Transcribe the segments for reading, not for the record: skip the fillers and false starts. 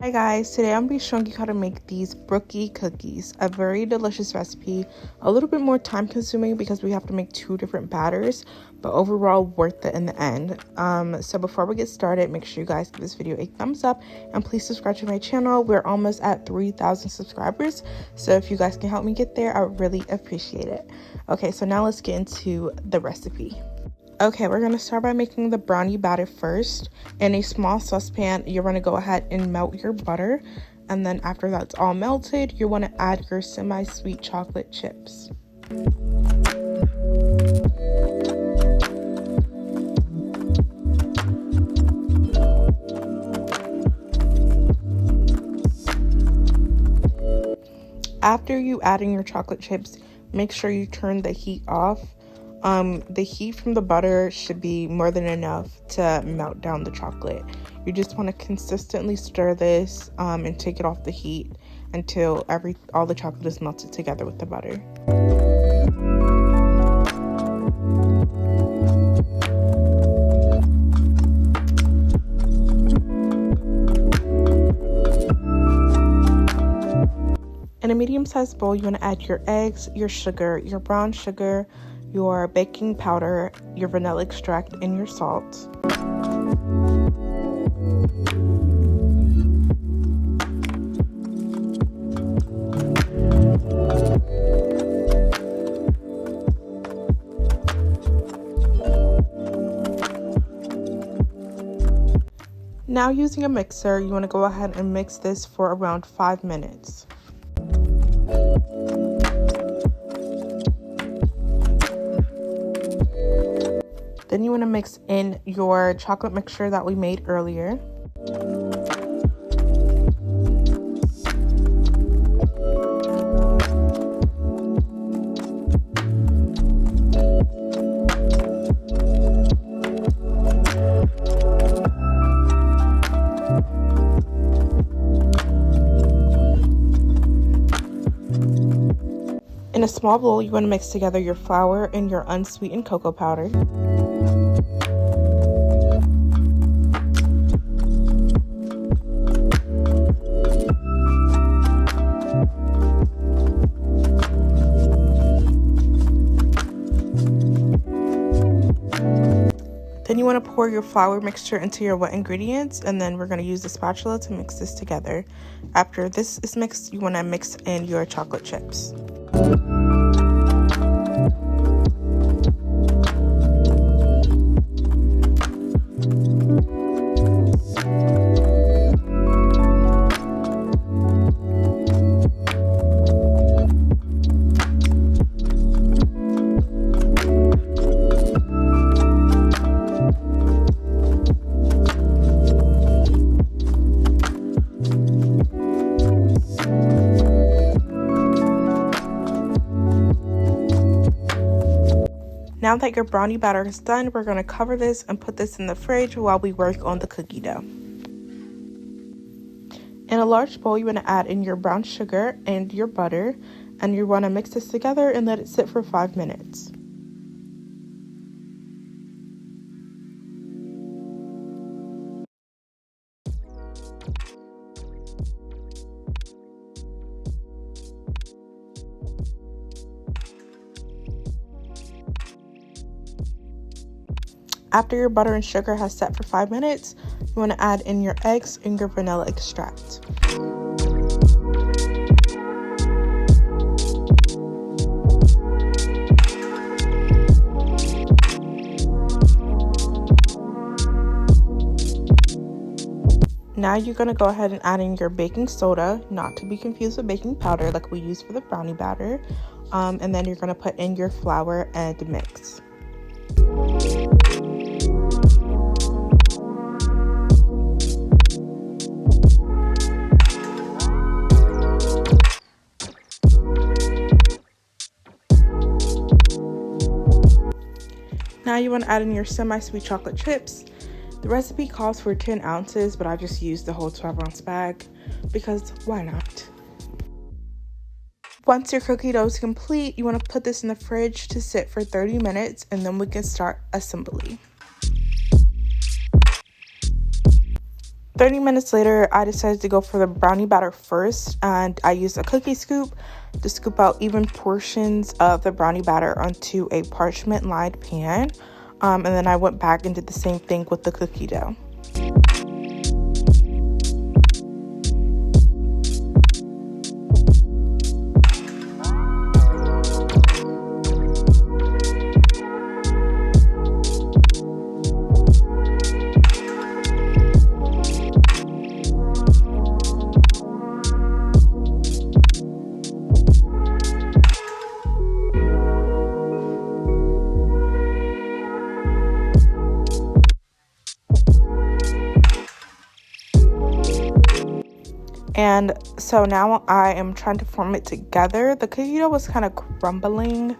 Hi guys, today I'm going to be showing you how to make these Brookie cookies. A very delicious recipe, a little bit more time consuming because we have to make two different batters, but overall worth it in the end. So before we get started, make sure you guys give this video a thumbs up and please subscribe to my channel. We're almost at 3,000 subscribers, so if you guys can help me get there, I would really appreciate it. Okay, so now let's get into the recipe. Okay, we're going to start by making the brownie batter first. In a small saucepan, you're going to go ahead and melt your butter. And then after that's all melted, you want to add your semi-sweet chocolate chips. After you add in your chocolate chips, make sure you turn the heat off. The heat from the butter should be more than enough to melt down the chocolate. You just want to consistently stir this and take it off the heat until all the chocolate is melted together with the butter. In a medium-sized bowl, you want to add your eggs, your sugar, your brown sugar, your baking powder, your vanilla extract, and your salt. Now using a mixer, you want to go ahead and mix this for around 5 minutes. Then you want to mix in your chocolate mixture that we made earlier. In a small bowl, you want to mix together your flour and your unsweetened cocoa powder. Then you want to pour your flour mixture into your wet ingredients, and then we're going to use the spatula to mix this together. After this is mixed, you want to mix in your chocolate chips. Now that your brownie batter is done, we're going to cover this and put this in the fridge while we work on the cookie dough. In a large bowl, you want to add in your brown sugar and your butter, and you want to mix this together and let it sit for 5 minutes. After your butter and sugar has set for 5 minutes, you want to add in your eggs and your vanilla extract. Now you're going to go ahead and add in your baking soda, not to be confused with baking powder like we use for the brownie batter. And then you're going to put in your flour and mix. Now you want to add in your semi-sweet chocolate chips. The recipe calls for 10 ounces, but I just used the whole 12-ounce bag because why not? Once your cookie dough is complete, you want to put this in the fridge to sit for 30 minutes and then we can start assembly. 30 minutes later, I decided to go for the brownie batter first, and I used a cookie scoop to scoop out even portions of the brownie batter onto a parchment lined pan. And then I went back and did the same thing with the cookie dough. And so now I am trying to form it together. The cookie dough was kind of crumbling.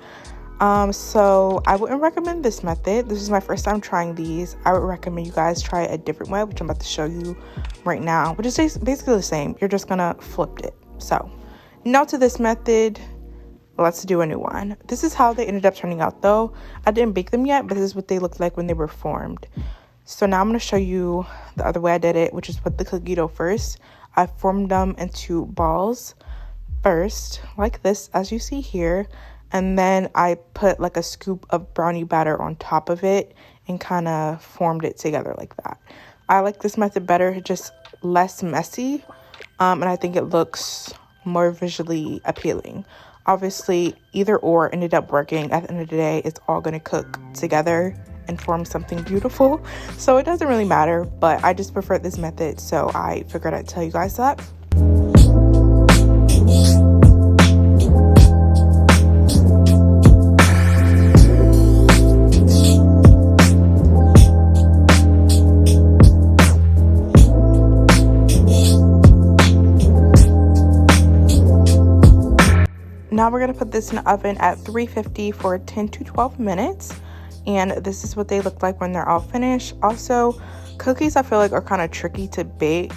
So I wouldn't recommend this method. This is my first time trying these. I would recommend you guys try a different way, which I'm about to show you right now, which is basically the same. You're just gonna flip it. So now to this method, let's do a new one. This is how they ended up turning out though. I didn't bake them yet, but this is what they looked like when they were formed. So now I'm going to show you the other way I did it, which is with the cookie dough first. I formed them into balls first, like this, as you see here. And then I put like a scoop of brownie batter on top of it and kind of formed it together like that. I like this method better, just less messy. And I think it looks more visually appealing. Obviously, either or ended up working. At the end of the day, it's all going to cook together and form something beautiful. So it doesn't really matter, but I just prefer this method. So I figured I'd tell you guys that. Now we're going to put this in the oven at 350 for 10 to 12 minutes. And this is what they look like when they're all finished. Also, cookies I feel like are kind of tricky to bake.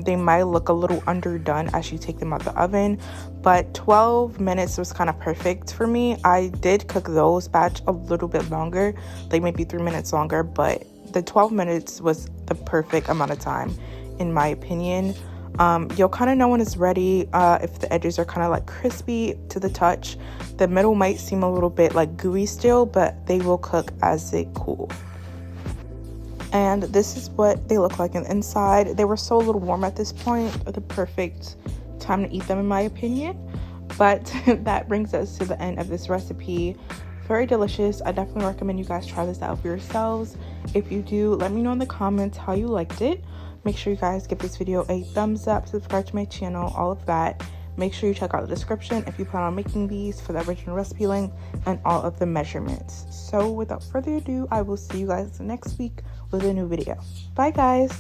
They might look a little underdone as you take them out the oven, but 12 minutes was kind of perfect for me. I did cook those batch a little bit longer, like maybe 3 minutes longer, but the 12 minutes was the perfect amount of time in my opinion. You'll kind of know when it's ready if the edges are kind of like crispy to the touch. The middle might seem a little bit like gooey still, but they will cook as they cool. And this is what they look like on the inside. They were so a little warm at this point, the perfect time to eat them in my opinion. But that brings us to the end of this recipe. Very delicious. I definitely recommend you guys try this out for yourselves. If you do, let me know in the comments how you liked it. Make sure you guys give this video a thumbs up, subscribe to my channel, all of that. Make sure you check out the description if you plan on making these for the original recipe link and all of the measurements. So without further ado, I will see you guys next week with a new video. Bye guys.